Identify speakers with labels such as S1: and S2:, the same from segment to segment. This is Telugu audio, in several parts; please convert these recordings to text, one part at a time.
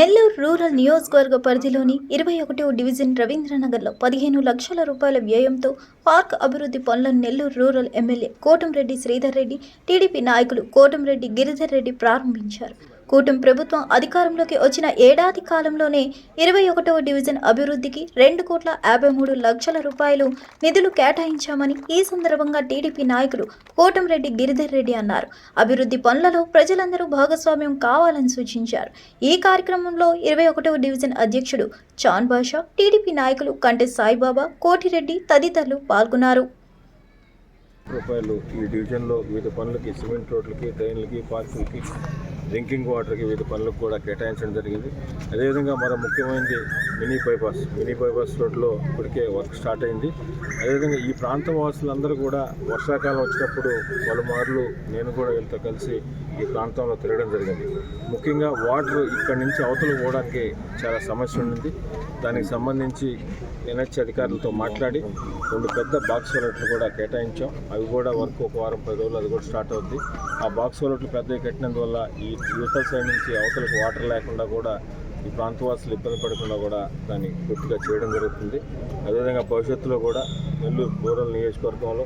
S1: నెల్లూరు రూరల్ నియోజకవర్గ పరిధిలోని 21వ డివిజన్ రవీంద్రనగర్లో 15 లక్షల రూపాయల వ్యయంతో పార్క్ అభివృద్ధి పనులను Nellore rural MLA Kotamreddy Sridhar Reddy, TDP నాయకులు కోటంరెడ్డి గిరిధర్ రెడ్డి ప్రారంభించారు. కూటమి ప్రభుత్వం అధికారంలోకి వచ్చిన ఏడాది కాలంలోనే 21వ డివిజన్ అభివృద్ధికి 2,53,00,000 రూపాయలు నిధులు కేటాయించామని ఈ సందర్భంగా టీడీపీ నాయకులు కోటంరెడ్డి గిరిధర్ రెడ్డి అన్నారు. అభివృద్ధి పనులలో ప్రజలందరూ భాగస్వామ్యం కావాలని సూచించారు. ఈ కార్యక్రమంలో 21వ డివిజన్ అధ్యక్షుడు చాన్ బాషా, టీడీపీ నాయకులు కంటె సాయిబాబా, కోటిరెడ్డి తదితరులు పాల్గొన్నారు.
S2: రూపాయలు ఈ డివిజన్లో వివిధ పనులకి, సిమెంట్ రోడ్లకి, డ్రైన్లకి, పార్కులకి, డ్రింకింగ్ వాటర్కి వివిధ పనులకు కూడా కేటాయించడం జరిగింది. అదేవిధంగా మరో ముఖ్యమైనది మినీ బైపాస్ రోడ్లో ఇప్పటికే వర్క్ స్టార్ట్ అయింది. అదేవిధంగా ఈ ప్రాంతం వాసులందరూ కూడా వర్షాకాలం వచ్చినప్పుడు పలుమార్లు నేను కూడా వీళ్ళతో కలిసి ఈ ప్రాంతంలో తిరగడం జరిగింది. ముఖ్యంగా వాటర్ ఇక్కడి నుంచి అవతలకు పోవడానికి చాలా సమస్య ఉండింది. దానికి సంబంధించి ఎన్హెచ్ అధికారులతో మాట్లాడి 2 పెద్ద బాక్స్ వాలెట్లు కూడా కేటాయించాం. అవి కూడా వర్క్ ఒక వారం 10 రోజులు అది కూడా స్టార్ట్ అవుద్ది. ఆ బాక్స్ వాలెట్లు పెద్దవి కట్టినందువల్ల ఈ యువతల సైడ్ నుంచి అవతలకు వాటర్ లేకుండా కూడా ఈ ప్రాంతవాసులు ఇబ్బంది పడకుండా కూడా దాన్ని పూర్తిగా చేయడం జరుగుతుంది. అదేవిధంగా భవిష్యత్తులో కూడా నెల్లూరు రూరల్ నియోజకవర్గంలో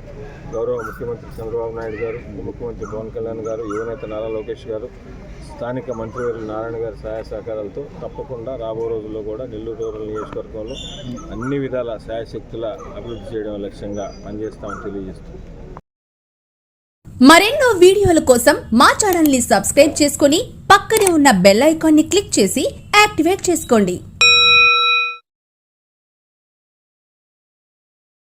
S2: గౌరవ ముఖ్యమంత్రి చంద్రబాబు నాయుడు గారు, ముఖ్యమంత్రి పవన్ కళ్యాణ్ గారు, యువనేత నారా లోకేష్ గారు, స్థానిక మంత్రివర్యులు నారాయణ గారి సహాయ సహకారాలతో తప్పకుండా రాబో రోజుల్లో కూడా నెల్లూరు రూరల్ నియోజకవర్గంలో అన్ని విధాల శాయశక్తుల అభివృద్ధి చేయడం లక్ష్యంగా పనిచేస్తామని తెలియజేస్తుంది.
S3: మరెన్నో వీడియోల కోసం మా ఛానల్ ని సబ్స్క్రైబ్ చేసుకుని పక్కనే ఉన్న బెల్ ఐకాన్ ని క్లిక్ చేసి యాక్టివేట్ చేసుకోండి.